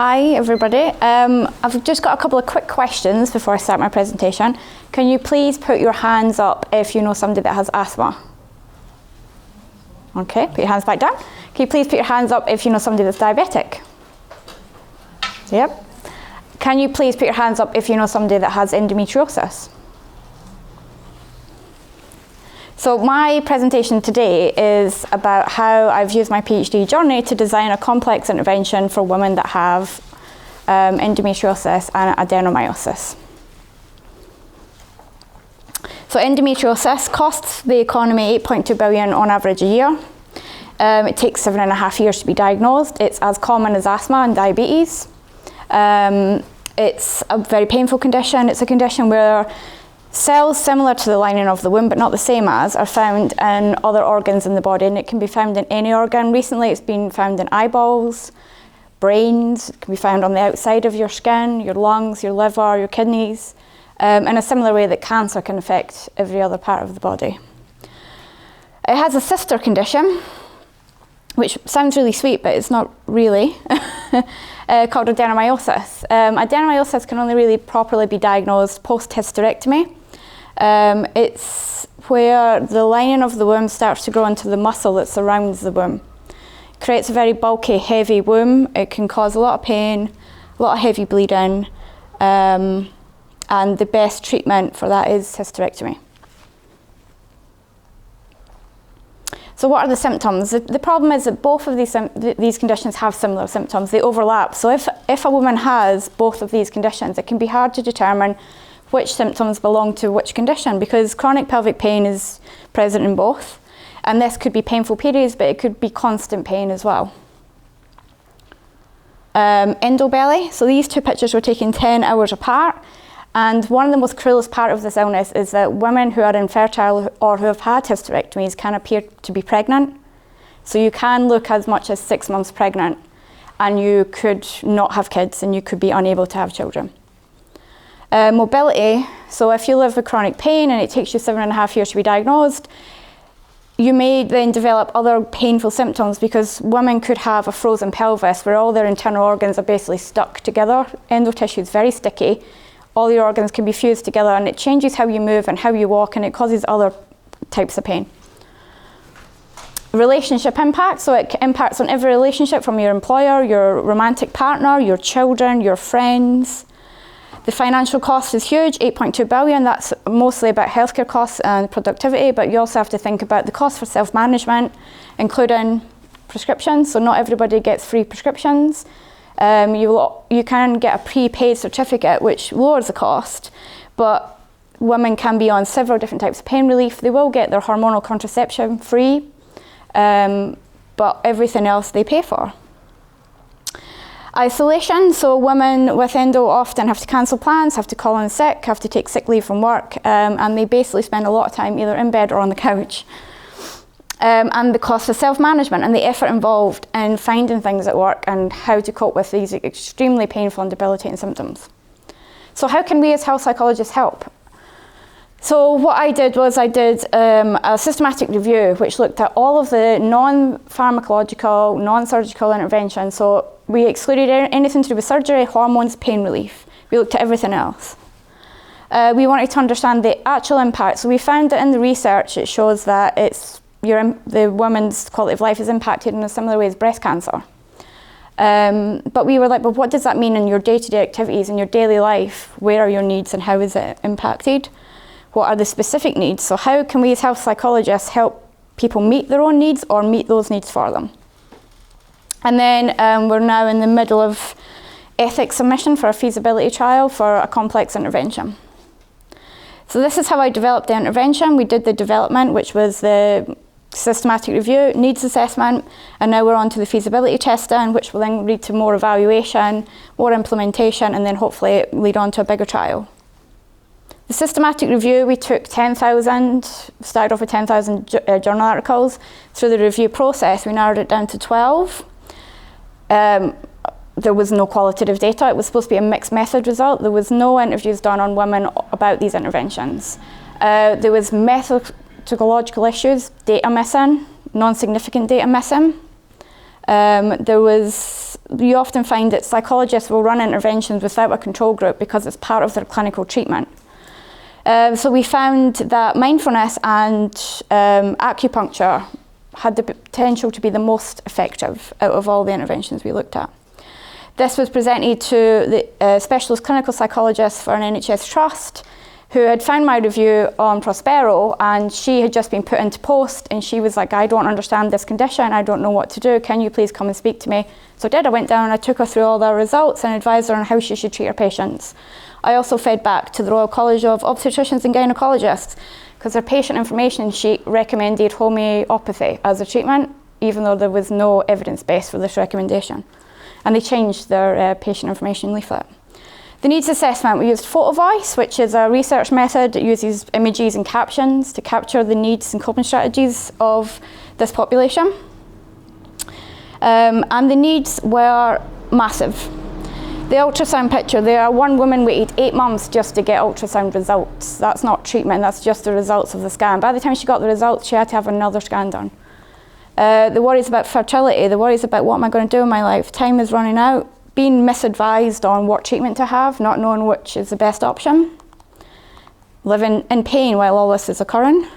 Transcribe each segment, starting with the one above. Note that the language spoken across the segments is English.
Hi everybody, I've just got a couple of quick questions before I start my presentation. Can you please put your hands up if you know somebody that has asthma? Okay, put your hands back down. Can you please put your hands up if you know somebody that's diabetic? Yep. Can you please put your hands up if you know somebody that has endometriosis? So my presentation today is about how I've used my PhD journey to design a complex intervention for women that have endometriosis and adenomyosis. So endometriosis costs the economy 8.2 billion on average a year. It takes 7.5 years to be diagnosed. It's as common as asthma and diabetes. It's a very painful condition. It's a condition where cells similar to the lining of the womb, but not the same as, are found in other organs in the body, and it can be found in any organ. Recently it's been found in eyeballs, brains, it can be found on the outside of your skin, your lungs, your liver, your kidneys, in a similar way that cancer can affect every other part of the body. It has a sister condition, which sounds really sweet, but it's not really, called adenomyosis. Adenomyosis can only really properly be diagnosed post-hysterectomy. It's where the lining of the womb starts to grow into the muscle that surrounds the womb. It creates a very bulky, heavy womb. It can cause a lot of pain, a lot of heavy bleeding, and the best treatment for that is hysterectomy. So what are the symptoms? The problem is that both of these conditions have similar symptoms. They overlap. So if a woman has both of these conditions, it can be hard to determine which symptoms belong to which condition, because chronic pelvic pain is present in both. And this could be painful periods, but it could be constant pain as well. Endobelly. So these two pictures were taken 10 hours apart. And one of the most cruelest part of this illness is that women who are infertile or who have had hysterectomies can appear to be pregnant. So you can look as much as 6 months pregnant, and you could not have kids and you could be unable to have children. Mobility. So if you live with chronic pain and it takes you 7.5 years to be diagnosed, you may then develop other painful symptoms, because women could have a frozen pelvis where all their internal organs are basically stuck together. Endotissue is very sticky. All the organs can be fused together, and it changes how you move and how you walk, and it causes other types of pain. Relationship impact. So it impacts on every relationship, from your employer, your romantic partner, your children, your friends. The financial cost is huge, 8.2 billion. That's mostly about healthcare costs and productivity, but you also have to think about the cost for self-management, including prescriptions. So not everybody gets free prescriptions. You can get a prepaid certificate, which lowers the cost, but women can be on several different types of pain relief. They will get their hormonal contraception free, but everything else they pay for. Isolation. So women with endo often have to cancel plans, have to call in sick, have to take sick leave from work, and they basically spend a lot of time either in bed or on the couch. And the cost of self-management and the effort involved in finding things at work and how to cope with these extremely painful and debilitating symptoms. So how can we as health psychologists help? So what I did was I did a systematic review which looked at all of the non-pharmacological, non-surgical interventions. So we excluded anything to do with surgery, hormones, pain relief. We looked at everything else. We wanted to understand the actual impact. So we found that in the research it shows that the woman's quality of life is impacted in a similar way as breast cancer. But we were like, but what does that mean in your day-to-day activities, in your daily life? Where are your needs and how is it impacted? What are the specific needs? So how can we as health psychologists help people meet their own needs or meet those needs for them? And then we're now in the middle of ethics submission for a feasibility trial for a complex intervention. So this is how I developed the intervention. We did the development, which was the systematic review, needs assessment, and now we're on to the feasibility testing, which will then lead to more evaluation, more implementation, and then hopefully lead on to a bigger trial. The systematic review, we took 10,000, started off with 10,000 journal articles. Through the review process, we narrowed it down to 12. There was no qualitative data. It was supposed to be a mixed method result. There was no interviews done on women about these interventions. There was methodological issues, data missing, non-significant data missing. There was you often find that psychologists will run interventions without a control group because it's part of their clinical treatment. So we found that mindfulness and acupuncture had the potential to be the most effective out of all the interventions we looked at. This was presented to the specialist clinical psychologist for an NHS trust who had found my review on Prospero, and she had just been put into post, and she was like, I don't understand this condition, I don't know what to do, can you please come and speak to me? So I did. I went down and I took her through all the results and advised her on how she should treat her patients. I also fed back to the Royal College of Obstetricians and Gynecologists, because their patient information sheet recommended homeopathy as a treatment, even though there was no evidence base for this recommendation. And they changed their patient information leaflet. The needs assessment, we used photo voice, which is a research method that uses images and captions to capture the needs and coping strategies of this population. And the needs were massive. The ultrasound picture there, one woman waited 8 months just to get ultrasound results. That's not treatment, that's just the results of the scan. By the time she got the results, she had to have another scan done. The worries about fertility, the worries about what am I going to do in my life, time is running out, being misadvised on what treatment to have, not knowing which is the best option, living in pain while all this is occurring,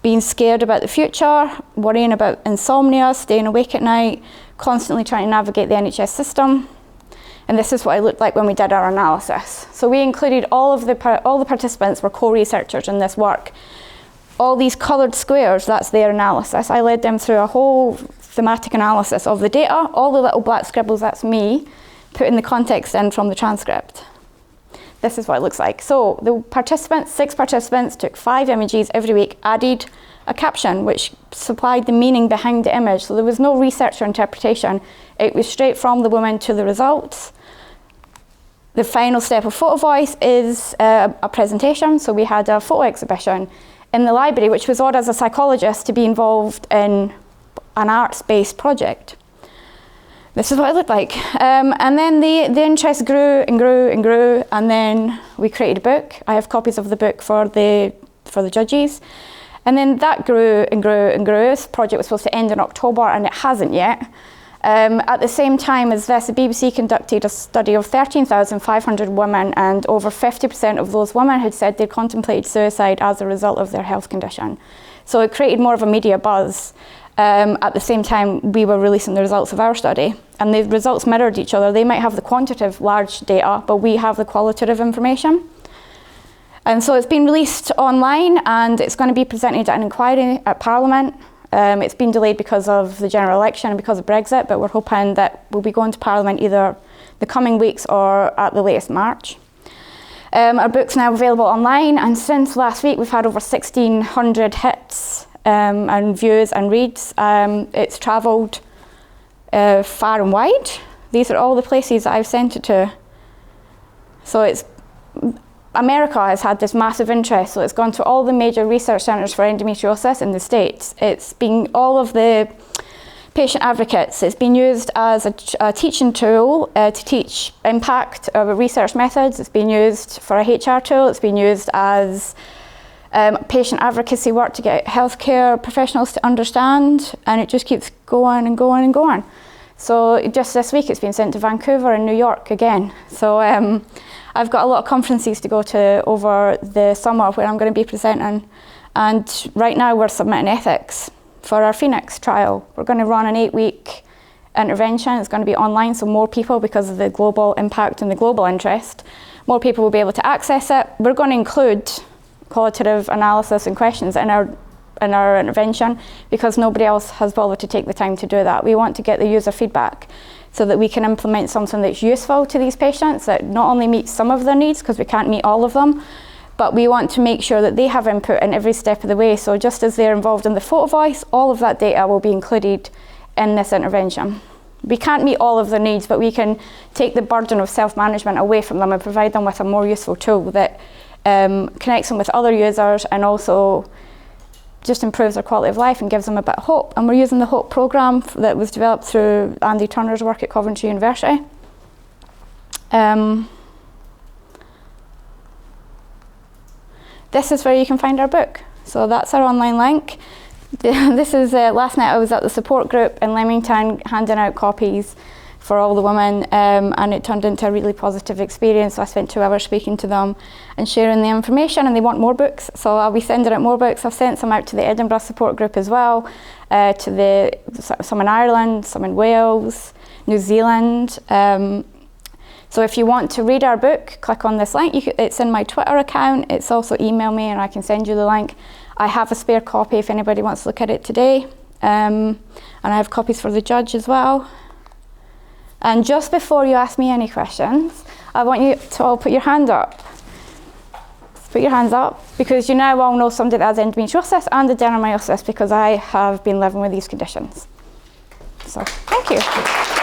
being scared about the future, worrying about insomnia, staying awake at night, constantly trying to navigate the NHS system. And this is what it looked like when we did our analysis. So we included all the participants were co-researchers in this work. All these coloured squares, that's their analysis. I led them through a whole thematic analysis of the data. All the little black scribbles, that's me, putting the context in from the transcript. This is what it looks like. So the participants, 6 participants, took 5 images every week, added a caption which supplied the meaning behind the image. So there was no research or interpretation. It was straight from the woman to the results. The final step of photo voice is a presentation. So we had a photo exhibition in the library, which was odd as a psychologist to be involved in an arts-based project. This is what it looked like. And then the interest grew and grew and grew, and then we created a book. I have copies of the book for the judges. And then that grew and grew and grew. This project was supposed to end in October, and it hasn't yet. At the same time as this, the BBC conducted a study of 13,500 women, and over 50% of those women had said they'd contemplated suicide as a result of their health condition. So it created more of a media buzz. At the same time, we were releasing the results of our study, and the results mirrored each other. They might have the quantitative large data, but we have the qualitative information. And so it's been released online, and it's going to be presented at an inquiry at Parliament. It's been delayed because of the general election and because of Brexit, but we're hoping that we'll be going to Parliament either the coming weeks or at the latest March. Our book's now available online, and since last week we've had over 1,600 hits and views and reads. It's travelled far and wide. These are all the places that I've sent it to. So America has had this massive interest, so it's gone to all the major research centres for endometriosis in the States. It's been all of the patient advocates. It's been used as a teaching tool to teach impact of research methods. It's been used for a HR tool. It's been used as patient advocacy work to get healthcare professionals to understand, and it just keeps going and going and going. So just this week it's been sent to Vancouver and New York again. So I've got a lot of conferences to go to over the summer where I'm going to be presenting, and right now we're submitting ethics for our Phoenix trial. We're going to run an 8-week intervention. It's going to be online, so more people, because of the global impact and the global interest, more people will be able to access it. We're going to include qualitative analysis and questions in our intervention because nobody else has bothered to take the time to do that. We want to get the user feedback so that we can implement something that's useful to these patients, that not only meets some of their needs, because we can't meet all of them, but we want to make sure that they have input in every step of the way. So just as they're involved in the photo voice, all of that data will be included in this intervention. We can't meet all of their needs, but we can take the burden of self-management away from them and provide them with a more useful tool that connects them with other users and also just improves their quality of life and gives them a bit of hope. And we're using the HOPE programme that was developed through Andy Turner's work at Coventry University. This is where you can find our book. So that's our online link. This is last night I was at the support group in Leamington handing out copies. for all the women, and it turned into a really positive experience. So I spent 2 hours speaking to them and sharing the information, and they want more books, so I'll be sending out more books. I've sent some out to the Edinburgh support group as well, some in Ireland, some in Wales, New Zealand. So if you want to read our book, click on this link. It's in my Twitter account. It's also email me and I can send you the link. I have a spare copy if anybody wants to look at it today. And I have copies for the judge as well. And just before you ask me any questions, I want you to all put your hand up. Put your hands up, because you now all know somebody that has endometriosis and adenomyosis, because I have been living with these conditions. So, thank you.